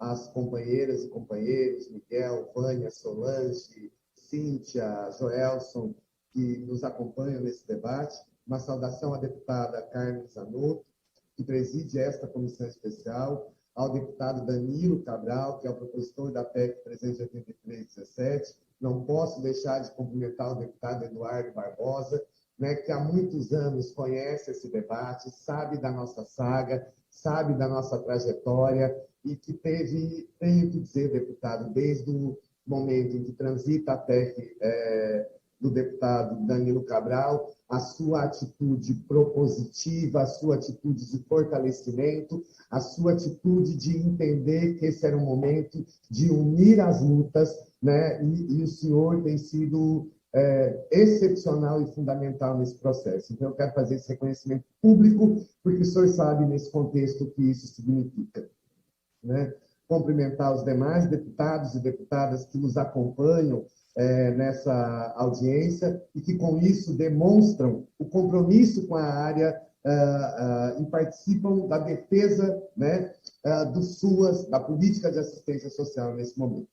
às companheiras e companheiros, Miguel, Vânia, Solange, Cíntia, Joelson, que nos acompanham nesse debate. Uma saudação à deputada Carmen Zanotto, que preside esta comissão especial, ao deputado Danilo Cabral, que é o propositor da PEC 383-17. Não posso deixar de cumprimentar o deputado Eduardo Barbosa, né, que há muitos anos conhece esse debate, sabe da nossa saga, sabe da nossa trajetória e que teve, tenho que dizer, deputado, desde o momento em que transita a PEC do deputado Danilo Cabral, a sua atitude propositiva, a sua atitude de fortalecimento, a sua atitude de entender que esse era um momento de unir as lutas, né? E o senhor tem sido excepcional e fundamental nesse processo. Então, eu quero fazer esse reconhecimento público, porque o senhor sabe, nesse contexto, o que isso significa, né? Cumprimentar os demais deputados e deputadas que nos acompanham nessa audiência e que, com isso, demonstram o compromisso com a área e participam da defesa, né, do SUAS, da política de assistência social nesse momento.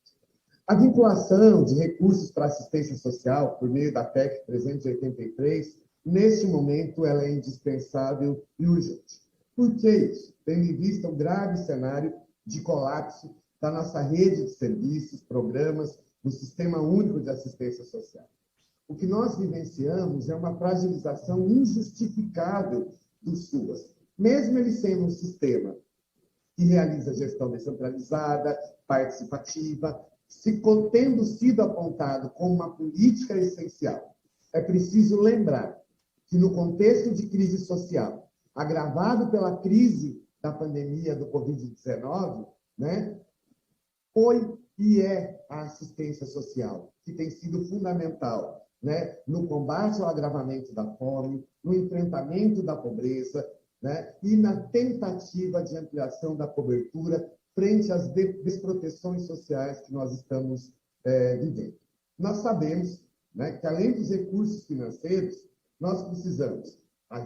A vinculação de recursos para assistência social por meio da PEC 383, neste momento, ela é indispensável e urgente. Por que isso? Tendo em vista o grave cenário de colapso da nossa rede de serviços, programas, do Sistema Único de Assistência Social. O que nós vivenciamos é uma fragilização injustificável do SUAS, mesmo ele sendo um sistema que realiza gestão descentralizada, participativa, tendo sido apontado como uma política essencial. É preciso lembrar que, no contexto de crise social, agravado pela crise da pandemia do Covid-19, né, foi e é a assistência social, que tem sido fundamental, né, no combate ao agravamento da fome, no enfrentamento da pobreza, né, e na tentativa de ampliação da cobertura frente às desproteções sociais que nós estamos vivendo. Nós sabemos, né, que, além dos recursos financeiros, nós precisamos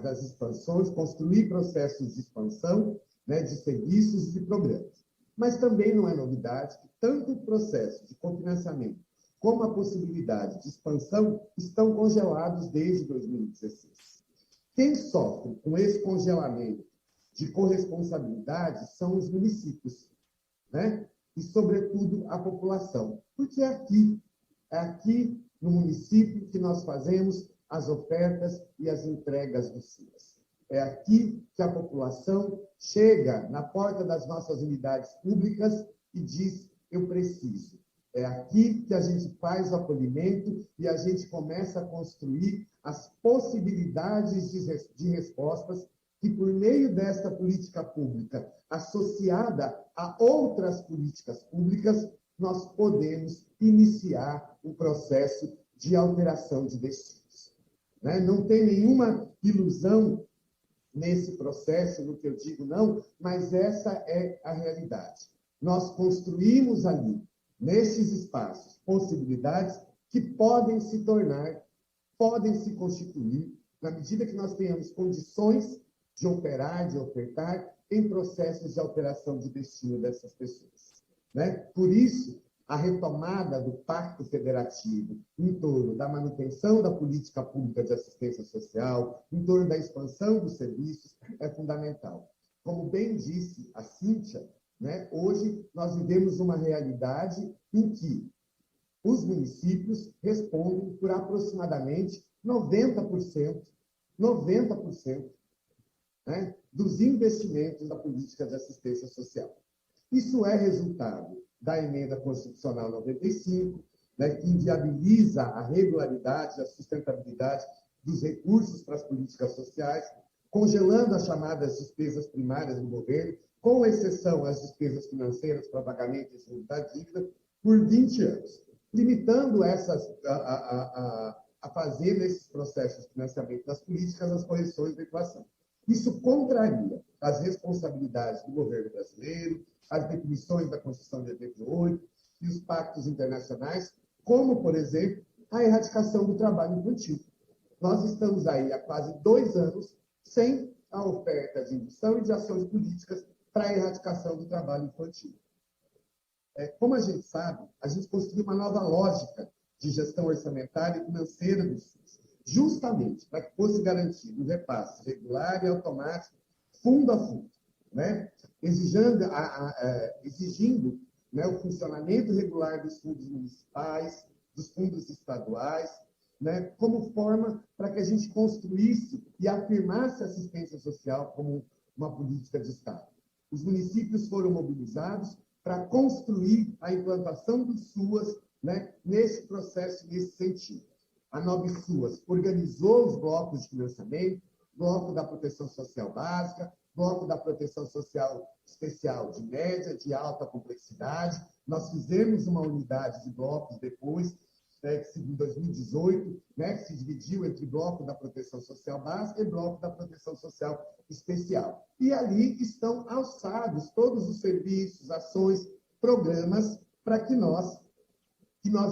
das expansões, construir processos de expansão, né, de serviços e de programas. Mas também não é novidade que tanto o processo de cofinanciamento como a possibilidade de expansão estão congelados desde 2016. Quem sofre com esse congelamento de corresponsabilidade são os municípios, né? E, sobretudo, a população. Porque é aqui no município que nós fazemos as ofertas e as entregas do SUAS. É aqui que a população chega na porta das nossas unidades públicas e diz: eu preciso. É aqui que a gente faz o acolhimento e a gente começa a construir as possibilidades de respostas que, por meio desta política pública, associada a outras políticas públicas, nós podemos iniciar o processo de alteração de destinos. Né? Não tem nenhuma ilusão nesse processo, no que eu digo não, mas essa é a realidade. Nós construímos ali, nesses espaços, possibilidades que podem se tornar, podem se constituir, na medida que nós tenhamos condições de operar, de ofertar, em processos de alteração de destino dessas pessoas. Né? Por isso, a retomada do Pacto Federativo em torno da manutenção da política pública de assistência social, em torno da expansão dos serviços, é fundamental. Como bem disse a Cíntia, né, hoje nós vivemos uma realidade em que os municípios respondem por aproximadamente 90%, né, dos investimentos da política de assistência social. Isso é resultado da Emenda Constitucional 95, né, que inviabiliza a regularidade, a sustentabilidade dos recursos para as políticas sociais, congelando as chamadas despesas primárias do governo, com exceção às despesas financeiras para pagamento e execução da dívida, por 20 anos, limitando essas a fazer nesses processos de financiamento das políticas as correções da inflação. Isso contraria as responsabilidades do governo brasileiro, as definições da Constituição de 88 e os pactos internacionais, como, por exemplo, a erradicação do trabalho infantil. Nós estamos aí há quase 2 anos sem a oferta de indução e de ações políticas para a erradicação do trabalho infantil. Como a gente sabe, a gente construiu uma nova lógica de gestão orçamentária e financeira do SUS, justamente para que fosse garantido o repasse regular e automático, fundo a fundo, né? Exigindo né, o funcionamento regular dos fundos municipais, dos fundos estaduais, né, como forma para que a gente construísse e afirmasse a assistência social como uma política de Estado. Os municípios foram mobilizados para construir a implantação do SUAS, né, nesse processo, nesse sentido. A NobSUAS organizou os blocos de financiamento, bloco da proteção social básica, bloco da proteção social especial de média, de alta complexidade. Nós fizemos uma unidade de blocos depois, em 2018, né, que se dividiu entre bloco da proteção social básica e bloco da proteção social especial. E ali estão alçados todos os serviços, ações, programas para que nós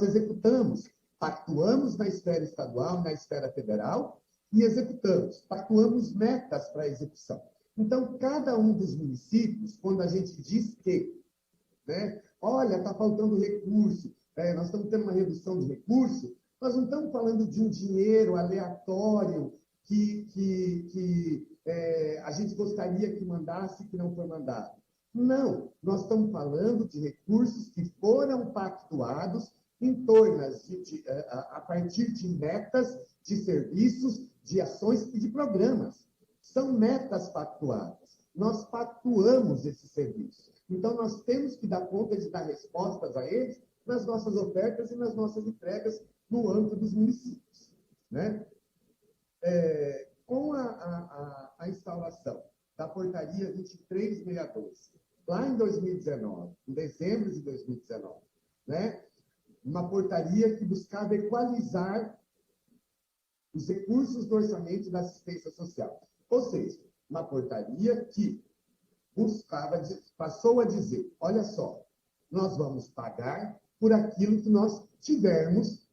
executamos. Pactuamos na esfera estadual, na esfera federal e executamos. Pactuamos metas para execução. Então, cada um dos municípios, quando a gente diz que, né, olha, está faltando recurso, nós estamos tendo uma redução de recurso, nós não estamos falando de um dinheiro aleatório que a gente gostaria que mandasse e que não foi mandado. Não, nós estamos falando de recursos que foram pactuados em torno a partir de metas, de serviços, de ações e de programas. São metas pactuadas. Nós pactuamos esses serviços. Então, nós temos que dar conta de dar respostas a eles nas nossas ofertas e nas nossas entregas no âmbito dos municípios, né? Com a instauração da portaria 2362, lá em 2019, em dezembro de 2019, né? Uma portaria que buscava equalizar os recursos do orçamento da assistência social. Ou seja, uma portaria que passou a dizer, olha só, nós vamos pagar por aquilo que nós tivermos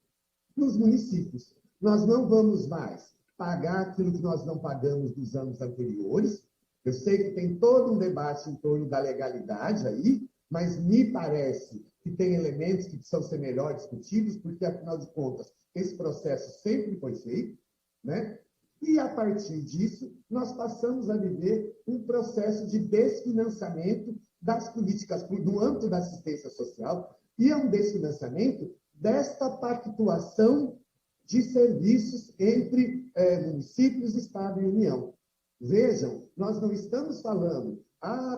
nos municípios. Nós não vamos mais pagar aquilo que nós não pagamos dos anos anteriores. Eu sei que tem todo um debate em torno da legalidade aí, mas me parece que tem elementos que precisam ser melhor discutidos, porque, afinal de contas, esse processo sempre foi feito, né? E, a partir disso, nós passamos a viver um processo de desfinanciamento das políticas no âmbito da assistência social, e é um desfinanciamento desta pactuação de serviços entre municípios, Estado e União. Vejam, nós não estamos falando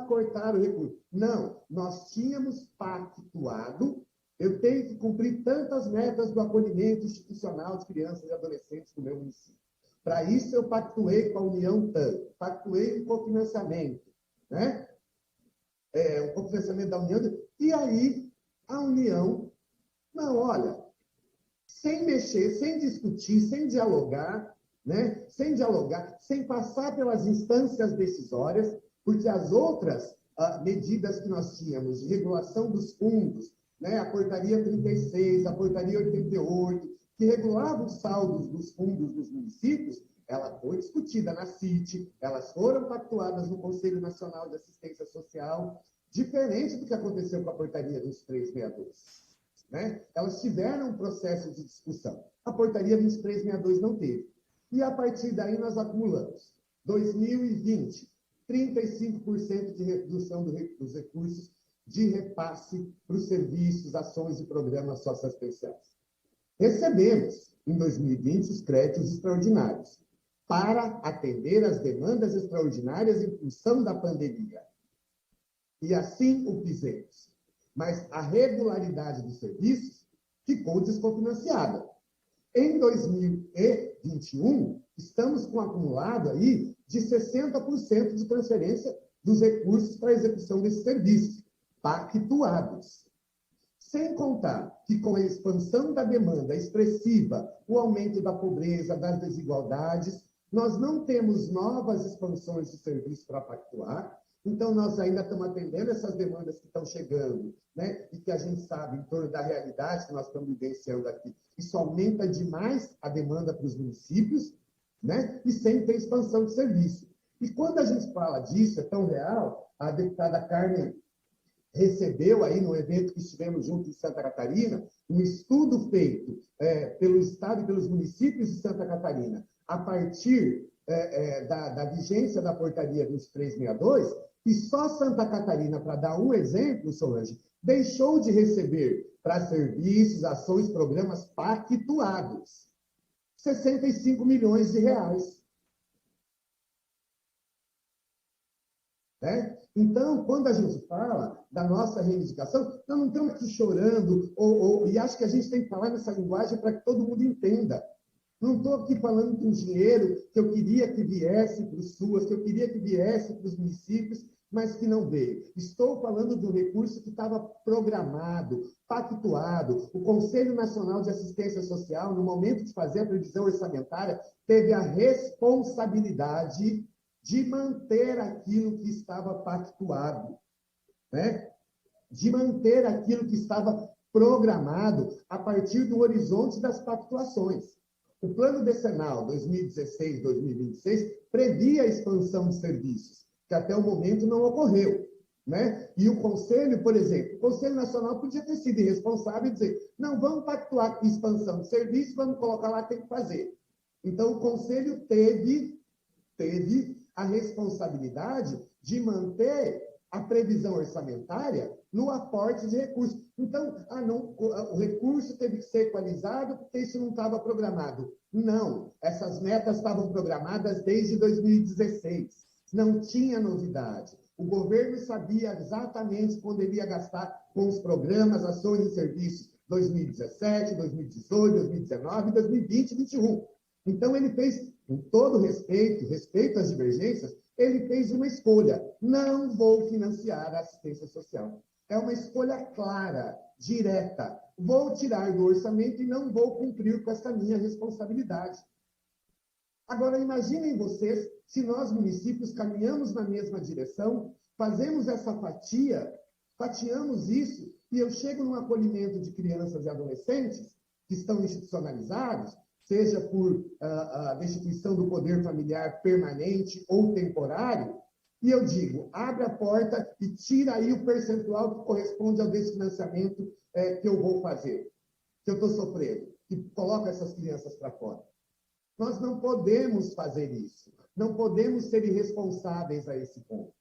cortar o recurso. Não, nós tínhamos pactuado, eu tenho que cumprir tantas metas do acolhimento institucional de crianças e adolescentes do meu município. Para isso, eu pactuei com a União tanto, pactuei um cofinanciamento, né? Um cofinanciamento da União, e aí a União, não, olha, sem mexer, sem discutir, sem dialogar, né? Sem passar pelas instâncias decisórias, porque as outras medidas que nós tínhamos, de regulação dos fundos, né? A portaria 36, a portaria 88, que regulavam os saldos dos fundos dos municípios, ela foi discutida na CIT, elas foram pactuadas no Conselho Nacional de Assistência Social, diferente do que aconteceu com a portaria 2362. Né? Elas tiveram um processo de discussão. A portaria 2362 não teve. E, a partir daí, nós acumulamos. 2020, 35% de redução dos recursos de repasse para os serviços, ações e programas socioassistenciais. Recebemos, em 2020, os créditos extraordinários para atender às demandas extraordinárias em função da pandemia. E assim o fizemos. Mas a regularidade dos serviços ficou descofinanciada. Em 2021, estamos com um acumulado aí de 60% de transferência dos recursos para a execução desses serviços, pactuados. Sem contar que, com a expansão da demanda expressiva, o aumento da pobreza, das desigualdades, nós não temos novas expansões de serviços para pactuar, então nós ainda estamos atendendo essas demandas que estão chegando, né? E que a gente sabe, em torno da realidade que nós estamos vivenciando aqui, isso aumenta demais a demanda para os municípios, né? E sem ter expansão de serviço. E quando a gente fala disso, é tão real, a deputada Carmen recebeu aí no evento que estivemos juntos em Santa Catarina, um estudo feito pelo Estado e pelos municípios de Santa Catarina, a partir da vigência da portaria 2362, e só Santa Catarina, para dar um exemplo, Solange, deixou de receber para serviços, ações, programas pactuados 65 milhões de reais. Né? Então, quando a gente fala da nossa reivindicação, nós não estamos aqui chorando, e acho que a gente tem que falar nessa linguagem para que todo mundo entenda. Não estou aqui falando de um dinheiro que eu queria que viesse para os SUAS, que eu queria que viesse para os municípios, mas que não veio. Estou falando de um recurso que estava programado, pactuado. O Conselho Nacional de Assistência Social, no momento de fazer a previsão orçamentária, teve a responsabilidade de manter aquilo que estava pactuado, né? De manter aquilo que estava programado a partir do horizonte das pactuações. O Plano Decenal 2016-2026 previa a expansão de serviços, que até o momento não ocorreu. Né? E o Conselho, por exemplo, o Conselho Nacional podia ter sido irresponsável e dizer, não, vamos pactuar com expansão de serviços, vamos colocar lá, tem que fazer. Então, o Conselho teve a responsabilidade de manter a previsão orçamentária no aporte de recursos. Então, o recurso teve que ser equalizado porque isso não estava programado. Não, essas metas estavam programadas desde 2016. Não tinha novidade. O governo sabia exatamente quando ele ia gastar com os programas, ações e serviços 2017, 2018, 2019, 2020 e 2021. Então, ele fez, com todo respeito às divergências, ele fez uma escolha. Não vou financiar a assistência social. É uma escolha clara, direta. Vou tirar do orçamento e não vou cumprir com essa minha responsabilidade. Agora, imaginem vocês se nós, municípios, caminhamos na mesma direção, fazemos essa fatiamos isso, e eu chego num acolhimento de crianças e adolescentes que estão institucionalizados, seja por a destituição do poder familiar permanente ou temporário, e eu digo, abre a porta e tira aí o percentual que corresponde ao desfinanciamento que eu vou fazer, que eu estou sofrendo, que coloca essas crianças para fora. Nós não podemos fazer isso, não podemos ser irresponsáveis a esse ponto.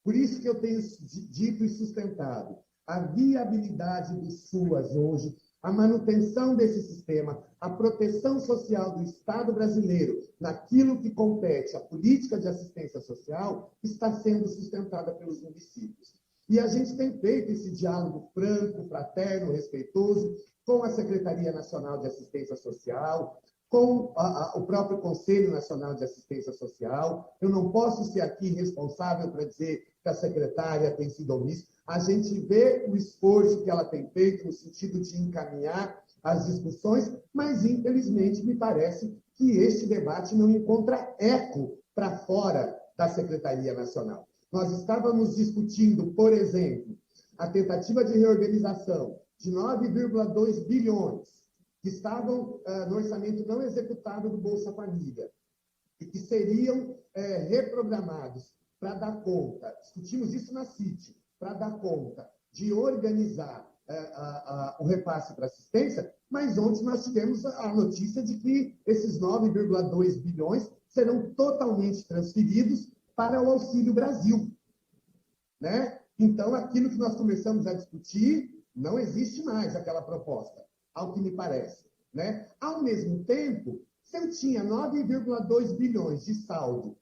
Por isso que eu tenho dito e sustentado a viabilidade do SUAS hoje, a manutenção desse sistema, a proteção social do Estado brasileiro naquilo que compete à política de assistência social, está sendo sustentada pelos municípios. E a gente tem feito esse diálogo franco, fraterno, respeitoso com a Secretaria Nacional de Assistência Social, com o próprio Conselho Nacional de Assistência Social. Eu não posso ser aqui responsável para dizer que a secretária tem sido omissa. A gente vê o esforço que ela tem feito no sentido de encaminhar as discussões, mas, infelizmente, me parece que este debate não encontra eco para fora da Secretaria Nacional. Nós estávamos discutindo, por exemplo, a tentativa de reorganização de 9,2 bilhões que estavam no orçamento não executado do Bolsa Família e que seriam reprogramados para dar conta, discutimos isso na CIT, para dar conta de organizar o repasse para assistência, mas ontem nós tivemos a notícia de que esses 9,2 bilhões serão totalmente transferidos para o Auxílio Brasil. Né? Então, aquilo que nós começamos a discutir, não existe mais aquela proposta, ao que me parece. Né? Ao mesmo tempo, se eu tinha 9,2 bilhões de saldo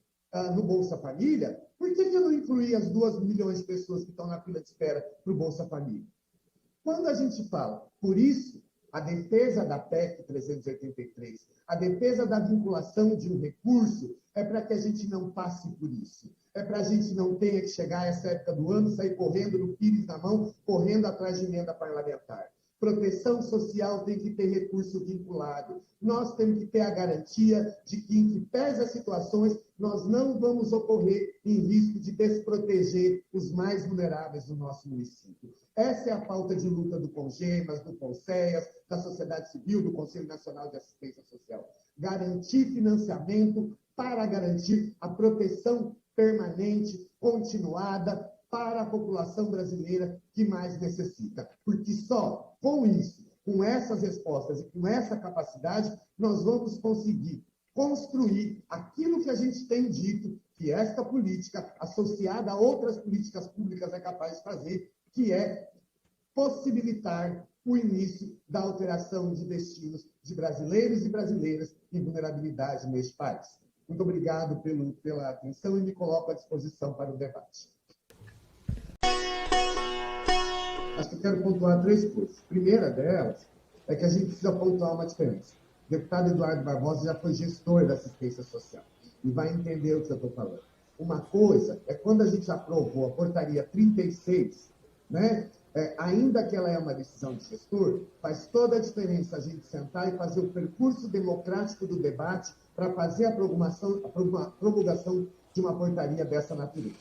no Bolsa Família, por que eu não incluí as 2 milhões de pessoas que estão na fila de espera para o Bolsa Família? Quando a gente fala, por isso, a defesa da PEC 383, a defesa da vinculação de um recurso, é para que a gente não passe por isso. É para a gente não tenha que chegar a essa época do ano, sair correndo no pires na mão, correndo atrás de emenda parlamentar. Proteção social tem que ter recurso vinculado. Nós temos que ter a garantia de que, em que pese as situações, nós não vamos ocorrer em risco de desproteger os mais vulneráveis do nosso município. Essa é a pauta de luta do CONGEMAS, do CONSEAS, da sociedade civil, do Conselho Nacional de Assistência Social. Garantir financiamento para garantir a proteção permanente, continuada, para a população brasileira que mais necessita. Porque só com isso, com essas respostas e com essa capacidade, nós vamos conseguir construir aquilo que a gente tem dito que esta política, associada a outras políticas públicas, é capaz de fazer, que é possibilitar o início da alteração de destinos de brasileiros e brasileiras em vulnerabilidade neste país. Muito obrigado pela atenção e me coloco à disposição para o debate. Acho que eu quero pontuar 3 coisas. A primeira delas é que a gente precisa pontuar uma diferença. O deputado Eduardo Barbosa já foi gestor da assistência social e vai entender o que eu estou falando. Uma coisa é quando a gente aprovou a portaria 36, né? Ainda que ela é uma decisão de gestor, faz toda a diferença a gente sentar e fazer o percurso democrático do debate para fazer a promulgação de uma portaria dessa natureza.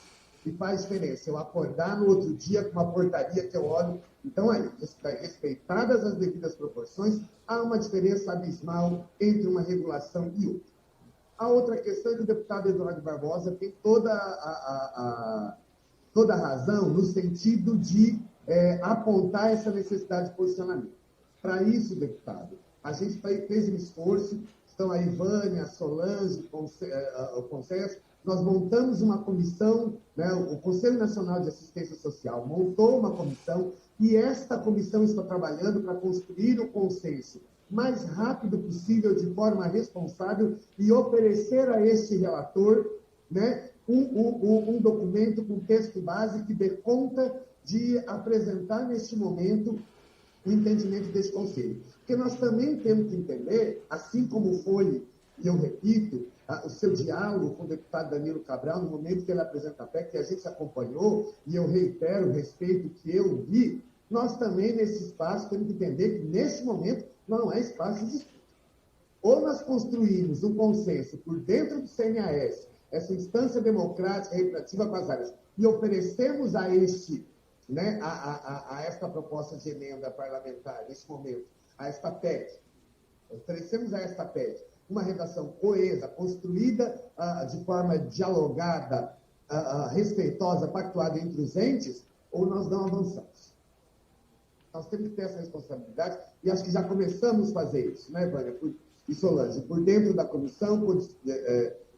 E faz diferença eu acordar no outro dia com uma portaria que eu olho. Então, aí, respeitadas as devidas proporções, há uma diferença abismal entre uma regulação e outra. A outra questão é que o deputado Eduardo Barbosa tem toda a razão no sentido de apontar essa necessidade de posicionamento. Para isso, deputado, a gente fez um esforço, estão a Ivânia, a Solange, o Conselho, nós montamos uma comissão, né, o Conselho Nacional de Assistência Social montou uma comissão e esta comissão está trabalhando para construir o consenso mais rápido possível, de forma responsável, e oferecer a este relator, né, um documento com texto base que dê conta de apresentar, neste momento, o entendimento desse conselho. Porque nós também temos que entender, assim como foi, e eu repito, o seu diálogo com o deputado Danilo Cabral, no momento que ele apresenta a PEC, que a gente acompanhou, e eu reitero o respeito que eu vi, nós também, nesse espaço, temos que entender que, nesse momento, não é espaço de disputa. Ou nós construímos um consenso por dentro do CNAS, essa instância democrática representativa com as áreas, e oferecemos a esta proposta de emenda parlamentar, nesse momento, a esta PEC, oferecemos a esta PEC uma redação coesa, construída de forma dialogada, respeitosa, pactuada entre os entes, ou nós não avançamos. Nós temos que ter essa responsabilidade e acho que já começamos a fazer isso, né, Vânia e Solange? Por dentro da comissão,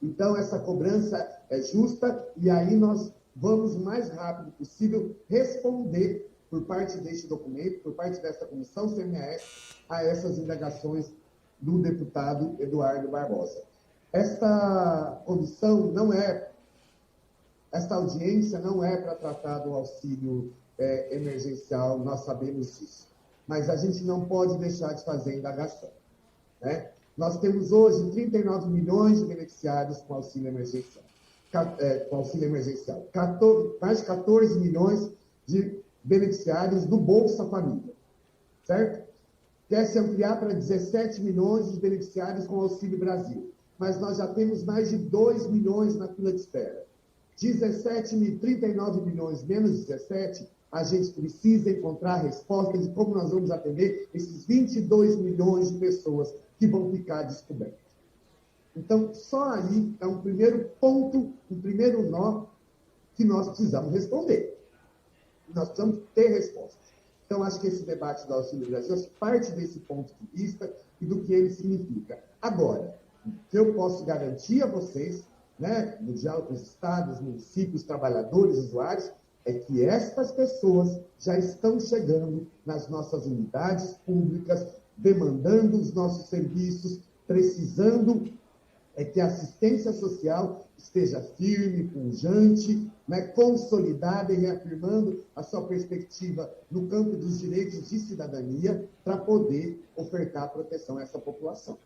então essa cobrança é justa e aí nós vamos o mais rápido possível responder por parte deste documento, por parte desta comissão CNAS, a essas indagações do deputado Eduardo Barbosa. Esta comissão esta audiência não é para tratar do auxílio emergencial, nós sabemos disso. Mas a gente não pode deixar de fazer indagação, né? Nós temos hoje 39 milhões de beneficiários com auxílio emergencial. Mais de 14 milhões de beneficiários do Bolsa Família, certo? Quer se ampliar para 17 milhões de beneficiários com Auxílio Brasil. Mas nós já temos mais de 2 milhões na fila de espera. 39 milhões menos 17, a gente precisa encontrar a resposta de como nós vamos atender esses 22 milhões de pessoas que vão ficar descobertas. Então, só aí é um primeiro ponto, um primeiro nó que nós precisamos responder. Nós precisamos ter resposta. Então, acho que esse debate do Auxílio Brasil parte desse ponto de vista e do que ele significa. Agora, o que eu posso garantir a vocês, né, no diálogo com os estados, municípios, trabalhadores, usuários, é que estas pessoas já estão chegando nas nossas unidades públicas, demandando os nossos serviços, precisando que a assistência social esteja firme, pujante, né, consolidada e reafirmando a sua perspectiva no campo dos direitos de cidadania para poder ofertar proteção a essa população.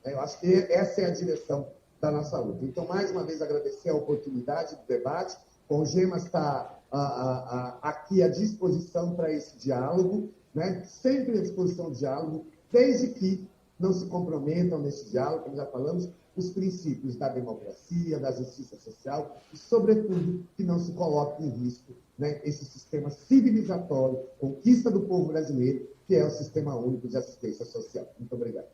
Eu acho que essa é a direção da nossa luta. Então, mais uma vez, agradecer a oportunidade do debate. O GEMAS está aqui à disposição para esse diálogo, né, sempre à disposição do diálogo, desde que não se comprometam nesse diálogo, como já falamos, os princípios da democracia, da justiça social e, sobretudo, que não se coloque em risco, né, esse sistema civilizatório, conquista do povo brasileiro, que é o Sistema Único de Assistência Social. Muito obrigado.